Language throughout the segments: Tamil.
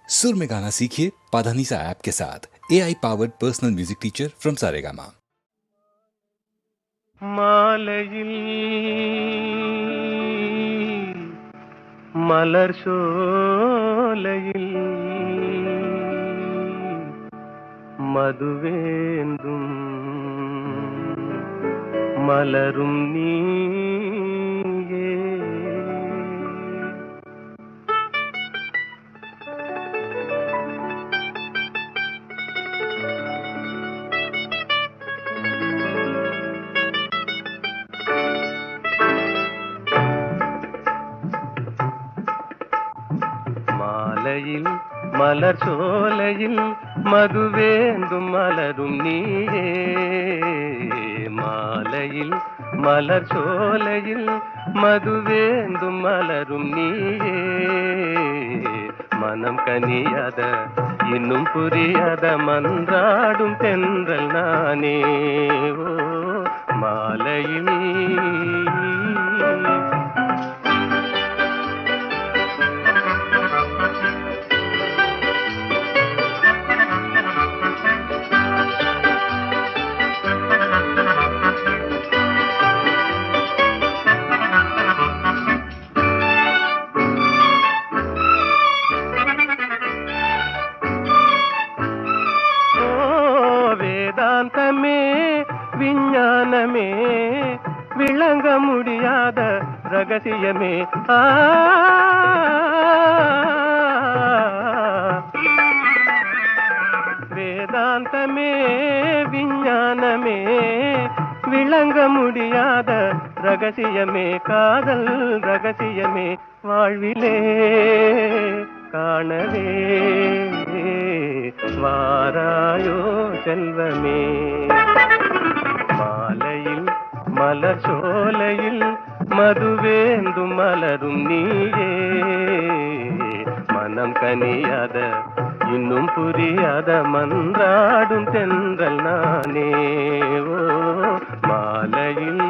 सुर में गाना सीखिए पाधानीसा ऐप के साथ। AI powered personal music teacher from Saregama. மாலையில் மலர் சோலையில் மதுவேந்தும் மலரும் நீயே. மாலையில் மலர் சோலையில் மதுவேந்தும் மலரும் நீயே. மாலையில் மலர் சோலையில் மதுவேந்தும் மலரும் நீயே. மனம் கனியாத இன்னும் புரியாத மன்றாடும் தென்றல் நானே. ஓ மாலையில் வேதாந்தமே விஞ்ஞானமே விளங்க முடியாத ரகசியமே. வேதாந்தமே விஞ்ஞானமே விளங்க முடியாத ரகசியமே. காதல் ரகசியமே வாழ்விலே காணவே வாராயோ செல்வமே. மாலையில் மலர் சோலையில் மதுவேந்தும் மலரும் நீயே. மனம் கனியாத இன்னும் புரியாத மன்றாடும் தென்றல் நானே. ஓ மாலையில்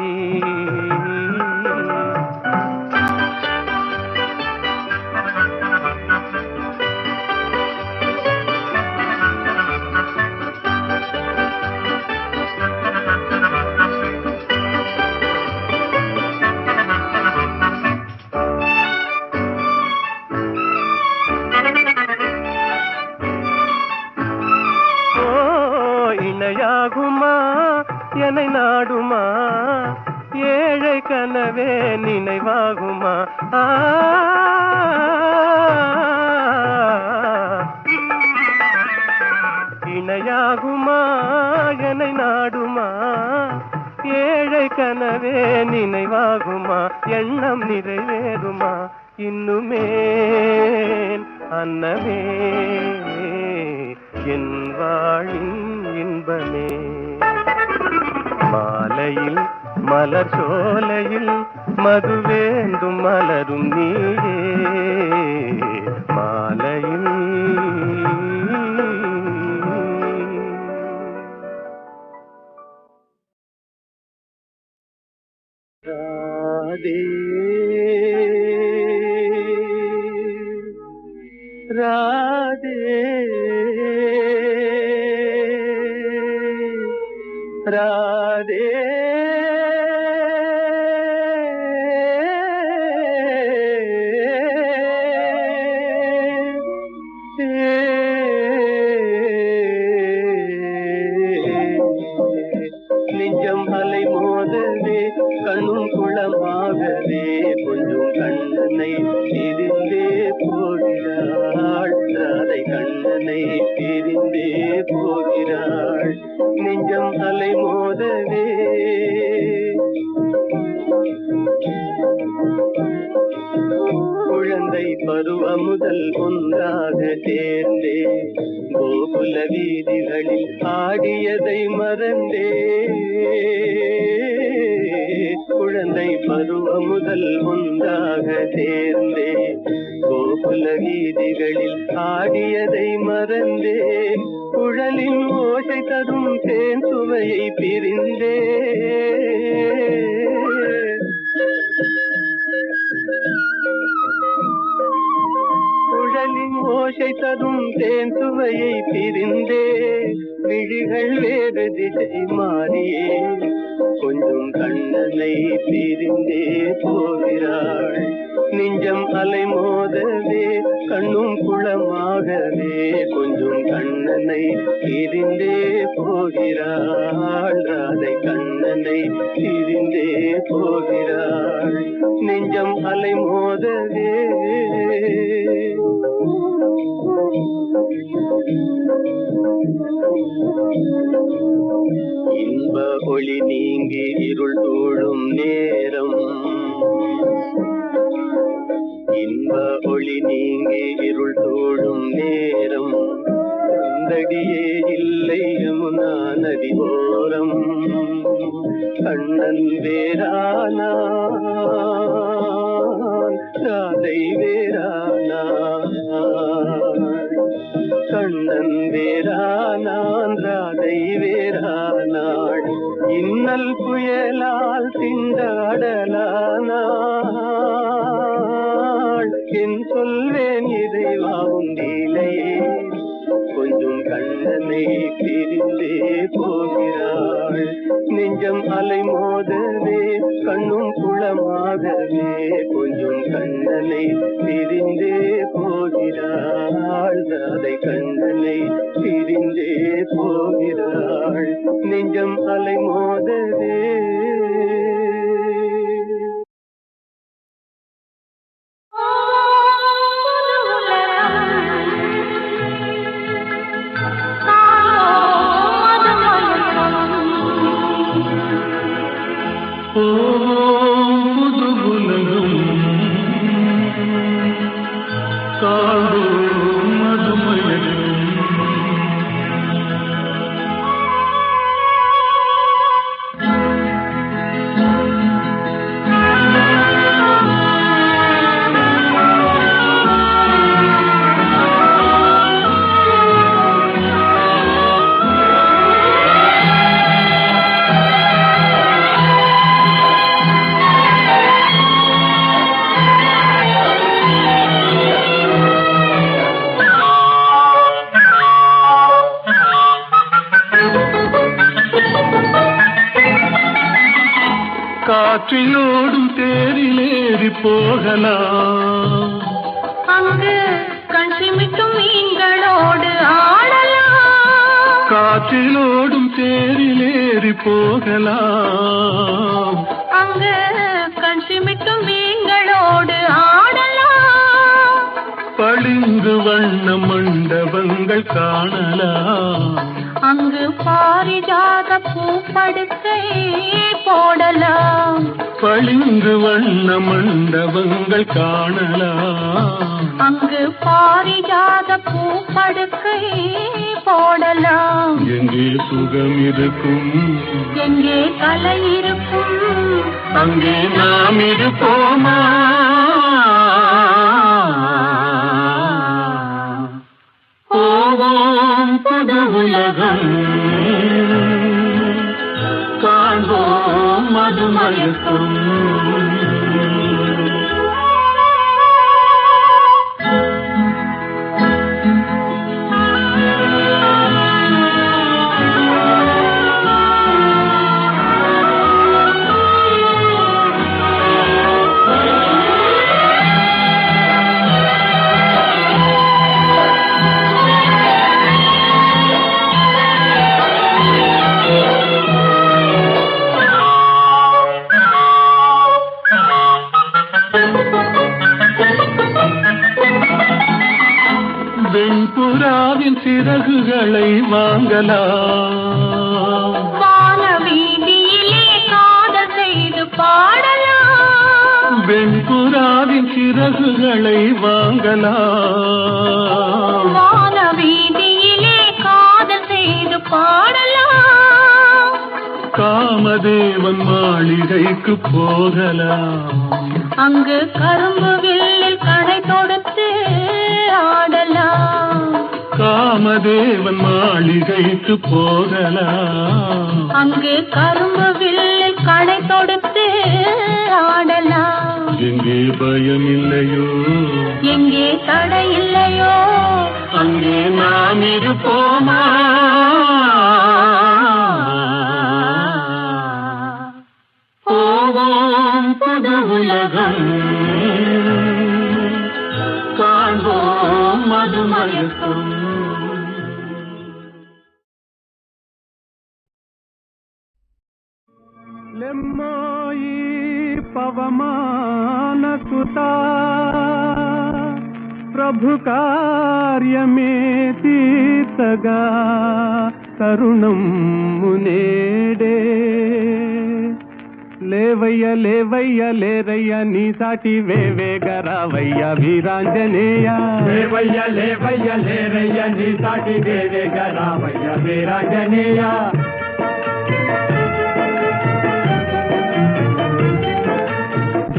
இணையாகுமா என்னை நாடுமா ஏழை கனவே நினைவாகுமா. இணையாகுமா என்னை நாடுமா ஏழை கனவே நினைவாகுமா. எண்ணம் நிறைவேறுமா இன்னுமே அன்னமே என் வாழின் இன்பமே. மாலையில் மலர் சோலையில் மதுவேந்தும் மலரும் நீயே. மாலையில் ராதே ராதே ராதே நெஞ்சம் அலை மோதவே கண்ணும் குளமாகவே கொஞ்சம் கண்ணனை பிரிந்தே போகிறாள். ராதை கண்ணனை பிரிந்தே போகிறாள். நெஞ்சம் அலை மோதவே குழந்தை பருவம் முதல் ஒன்றாக சேர்ந்தே கோகுல வீதிகளில் ஆடியதை மறந்தே. குழந்தை பருவம் முதல் ஒன்றாக சேர்ந்தே கோகுல வீதிகளில் ஆடியதை மறந்தே. குழலின் ஓசை தரும் தேன் சுவையை பிரிந்தே. குழலின் ஓசை ஓசை தரும் தேன் சுவையை பிரிந்தே விழிகள் வேறு திசை மாறியே கொஞ்சம் கண்ணனை பிரிந்தே போகிறாள். நெஞ்சம் அலை மோதவே கண்ணும் குளமாகவே கொஞ்சம் கண்ணனை பிரிந்தே போகிறாள். ராதை கண்ணனை பிரிந்தே போகிறாள். நெஞ்சம் அலை மோதவே இன்ப ஒளி நீங்கி இருள் சூழும் நேரம், இன்ப ஒளி நீங்கி இருள் சூழும் நேரம், கந்தடியே இல்லை யமுனா நதி ஓரம். கண்ணன் வேறானா ராதை வேறானா, கண்ணன் வேறானான் ராதை வேறானாள். இன்னல் புயலால் திண்டாடலானாள். என் சொல்வேன் இறைவா உண்டிலையே கொஞ்சம் கண்ணனை பிரிந்தே போகிறாள். நெஞ்சம் அலை மோதவே கண்ணும் குளமாகவே கொஞ்சம் கண்ணனை பிரிந்தே போகிறாள். ராதை கண்ணனை பிரிந்தே போகிறாள். நெஞ்சம் அலை மோதவே காற்றிலோடும் தேரிலேறி போகலாம், அங்கு கண்சிமிட்டும் மீன்களோடு ஆடலாம். காற்றிலோடும் தேரிலேறி போகலாம், அங்கு கண்சிமிட்டும் மீன்களோடு ஆடலாம். பளிங்கு வண்ண மண்டபங்கள் காணலாம், அங்கு பாரிஜாத பூப்படுக்கை போடலாம். பளிங்கு வண்ண மண்டபங்கள் காணலாம், அங்கு பாரிஜாத பூப்படுக்கை போடலாம். எங்கே சுகம் இருக்கும், எங்கே கலை இருக்கும், அங்கே நாம் இருப்போமா? போவோம் புது உலகம், காண்போம் மதுமயக்கம். வெண்புறாவின் சிறகுகளை வாங்கலாம், வான வீதியிலே காதல் செய்து பாடலாம். வெண்புறாவின் சிறகுகளை வாங்கலாம், வான வீதியிலே காதல் செய்து பாடலாம். காமதேவன் மாளிகைக்கு போகலாம், அங்கு கரும்பு வில்லில் கடை தொடுத்து ஆடலாம். காமதேவன் மாளிகைக்கு போகலாம், அங்கு கரும்பு வில்லில் கடை தொடுத்து ஆடலாம். எங்கே பயம் இல்லையோ, எங்கே தடை இல்லையோ, அங்கே நாம் இருப்போமா? போவோம் புது உலகம், காண்போம் மதுமயக்கம். లెమ్మోయి పవమాన సుతా ప్రభు కార్యమే తీర్చగా తరుణం మునేడే లేవయ్య లేవయ్య లేరయ్య నీ సాటి వేవేగరావయ్య వీరాంజనేయ లేవయ్య లేవయ్య లేరయ్య నీ సాటి వేవేగరావయ్య వీరాంజనేయ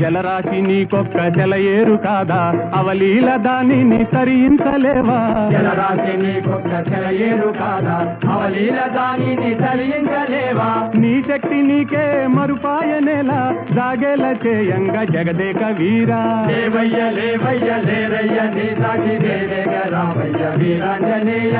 జలరాశి నీకొక్క సెలయేరు కాదా అవలీల దానిని తరించలేవా జలరాశి నీకొక్క సెలయేరు కాదా అవలీల దానిని తరించలేవా నీ శక్తి నీకే మరుపాయనేలా జాగేల చేయంగ జగదేక వీరా లేవయ్య లేవయ్య లేరయ్య నీ సాటి దేవేగ రావయ్య వీరాంజనేయ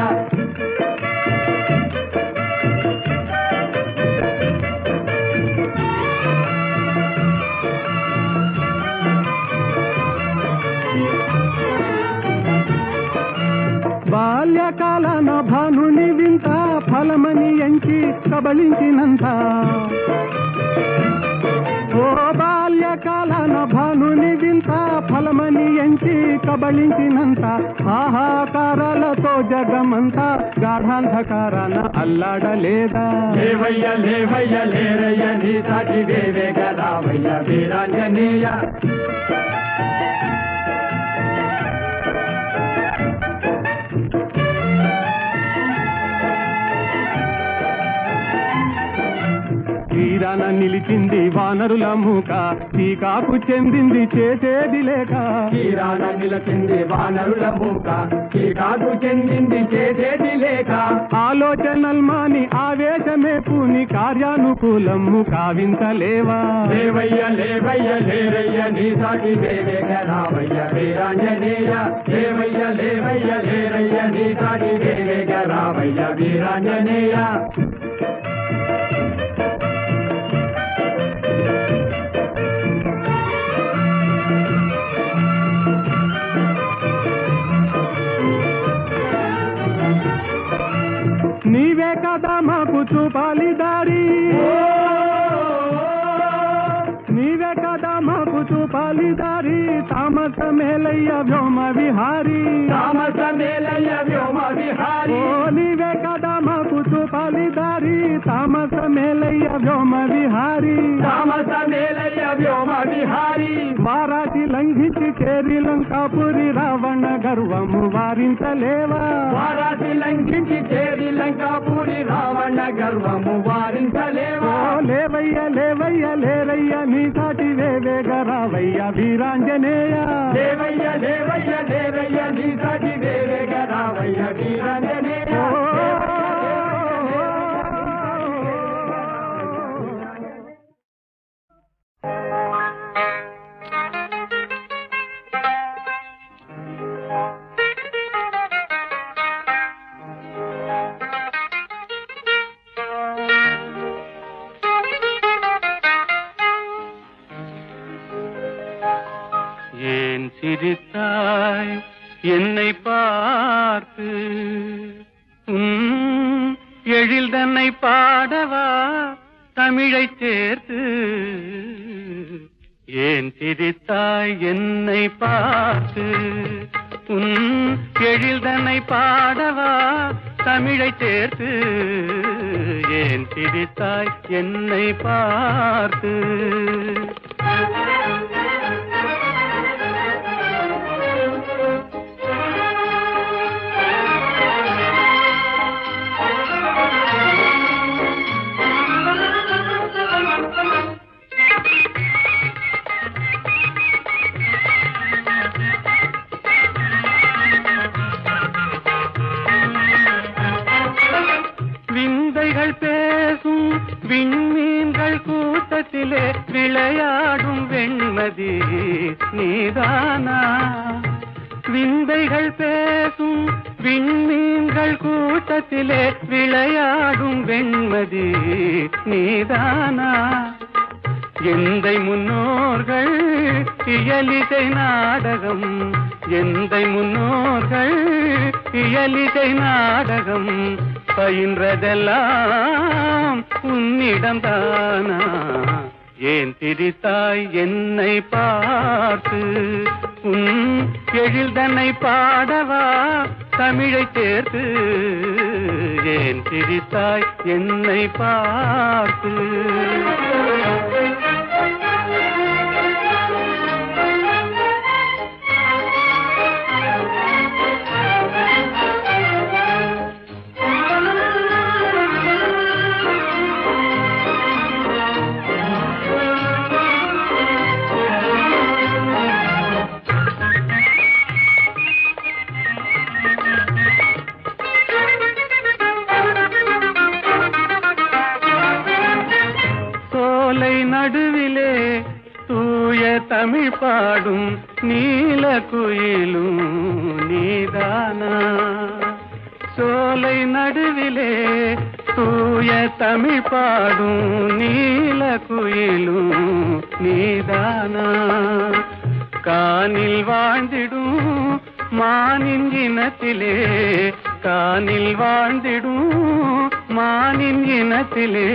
బాల్యకాలన భానుని వింత ఫలమని ఎంచి కబళించినంత ఓ బాల్యకాలన భానుని వింత ఫలమని ఎంచి కబళించినంత ఆహాకారాలతో జగమంతా గాఢాంధకారాన అల్లాడలేదా లేవయ్య లేవయ్య లేరయ్య నీ సాటి వేవేగ రావయ్య వీరాంజనేయ తీరాన నిలిచింది వానరుల మూక టీకాకు చెందింది చేసేది లేక తీరాన నిలిచింది వానరుల మూక టీకాకు చెందింది చేసేది లేక ఆలోచనల్మాని ఆవేశమే పూని కార్యానుకూలము కావించలేవా లేవయ్య లేవయ్య లేరయ్య నీ సాటి వేవేగ రావయ్య వీరాంజనేయ లేవయ్య లేవయ్య లేరయ్య నీ సాటి వేవేగ రావయ్య వీరాంజనేయ నీవే కదా మాకు చూపాలి దారి నీవే కదా మాకు చూపాలి దారి తామస మేలయ్య వ్యోమ విహారీ తామస మేలయ్య వ్యోమ విహారీ ఓ నీవే కదా మాకు చూపాలి దారి తామస మేలయ్య వ్యోమ విహారీ తామస మేలయ్య వ్యోమ విహారీ వారాటి లంఘించి చేరి లంకాపురి రావణ గర్వము వారించలేవా వారాటి లంఘించి చేరి లంకాపురి రావణ గర్వము వారించలేవా లేవయ్య లేవయ్య లేరయ్య నీ సాటి వేవేగ రావయ్య వీరాంజనేయ లేవయ్య లేవయ్య లేరయ్య నీ సాటి వేవేగ రావయ్య వీరాంజనేయ ஏன் சிரித்தாய் என்னை பார்த்து, எழில் தன்னை பாடவா தமிழை சேர்த்து. ஏன் சிரித்தாய் என்னை பார்த்து, எழில் தன்னை பாடவா தமிழை சேர்த்து. ஏன் சிரித்தாய் என்னை பார்த்து. விந்தைகள் பேசும் விண்மீன்கள் கூட்ட கூட்டத்திலே விளையாடும் வெண்மதி நீதானா? விந்தைகள் பேசும் விண்மீன்கள் கூட்டத்திலே விளையாடும் வெண்மதி நீதானா? எந்தை முன்னோர்கள் இயலிசை நாடகம், எந்தை முன்னோர்கள் இயலிசை நாடகம் பயின்றதெல்லாம் உன்னிடம்தானா? ஏன் திரித்தாய் என்னை பார்த்து? உன் எழில்தனை பாடவா தமிழை சேர்த்து? ஏன் திரித்தாய் என்னை பார்த்து? நடுவிலே தூய தமிழ் பாடும் நீல குயிலும் நீதானா? சோலை நடுவிலே தூய தமிழ் பாடும் நீல குயிலும் நீதானா? கானில் வாழ்ந்திடும் மானின் இனத்திலே, கானில் வாழ்ந்திடும் மானின் இனத்திலே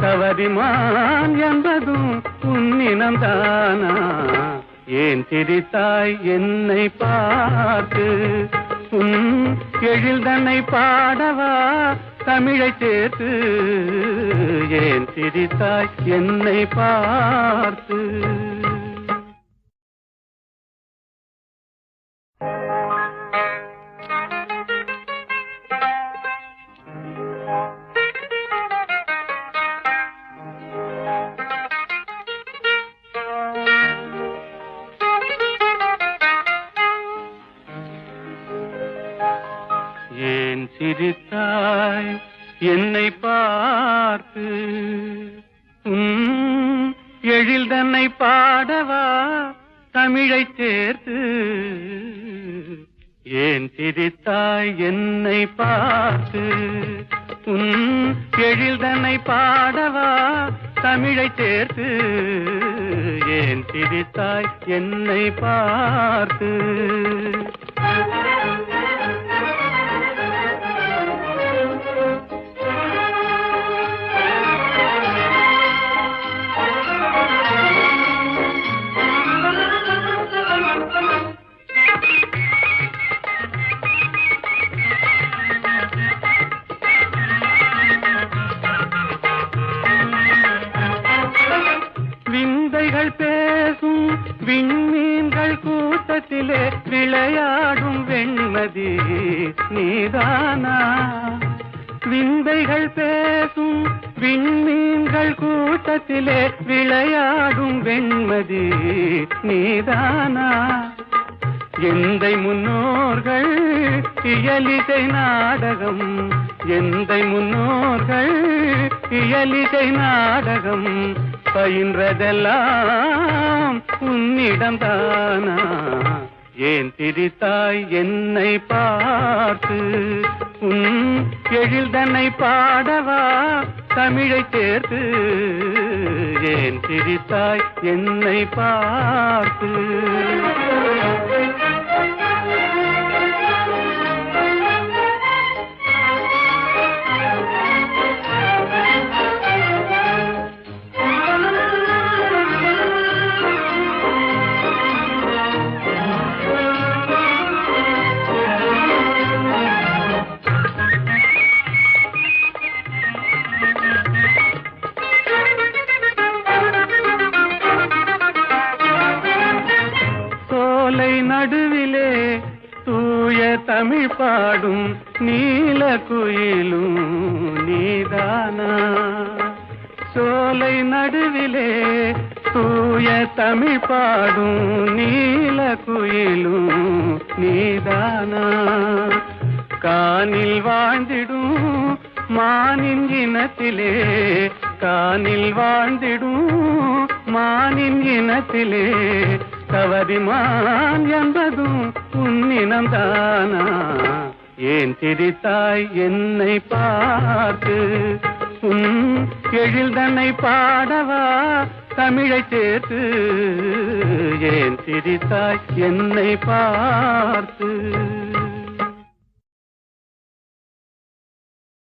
கவரிமான் என்பதும் உன்னினம்தானா? ஏன் திரித்தாய் என்னை பார்த்து? உன் எழில்தனை பாடவா தமிழை சேர்த்து? ஏன் திரித்தாய் என்னை பார்த்து? ஏன் சிரித்தாய் என்னை பார்த்து? எழில்தனை பாடவா தமிழை சேர்த்து? ஏன் சிரித்தாய் என்னை பார்த்து? எழில்தனை பாடவா தமிழை சேர்த்து? ஏன் சிரித்தாய் என்னை பார்த்து? விந்தைகள் பேசும் விண்மீன்கள் கூட்டத்திலே விளையாடும் வெண்மதி நீதானா? விந்தைகள் பேசும் விண்மீன்கள் கூட்டத்திலே விளையாடும் வெண்மதி நீதானா? எந்தை முன்னோர்கள் இயலிசை நாடகம், எந்தை முன்னோர்கள் இயலிசை நாடகம் பயின்றதெல்லாம் உன்னிடம்தானா? ஏன் திரித்தாய் என்னை பார்த்து? உன் எழில்தனை பாடவா தமிழை சேர்த்து? ஏன் திரித்தாய் என்னை பார்த்து? நடுவிலே தூய தமிழ் பாடும் நீல குயிலும் நீதானா? சோலை நடுவிலே தூய தமிழ் பாடும் நீல குயிலும் நீதானா? கானில் வாழ்ந்திடும் மானின் இனத்திலே கானில் வாழ்ந்திடும் மானின் இனத்திலே கவரிமான் என்பதும் உன்னினம்தானா? ஏன் சிரித்தாய் என்னை பார்த்து? உன் எழில் தன்னை பாடவா தமிழை சேர்த்து? ஏன் சிரித்தாய் என்னை பார்த்து?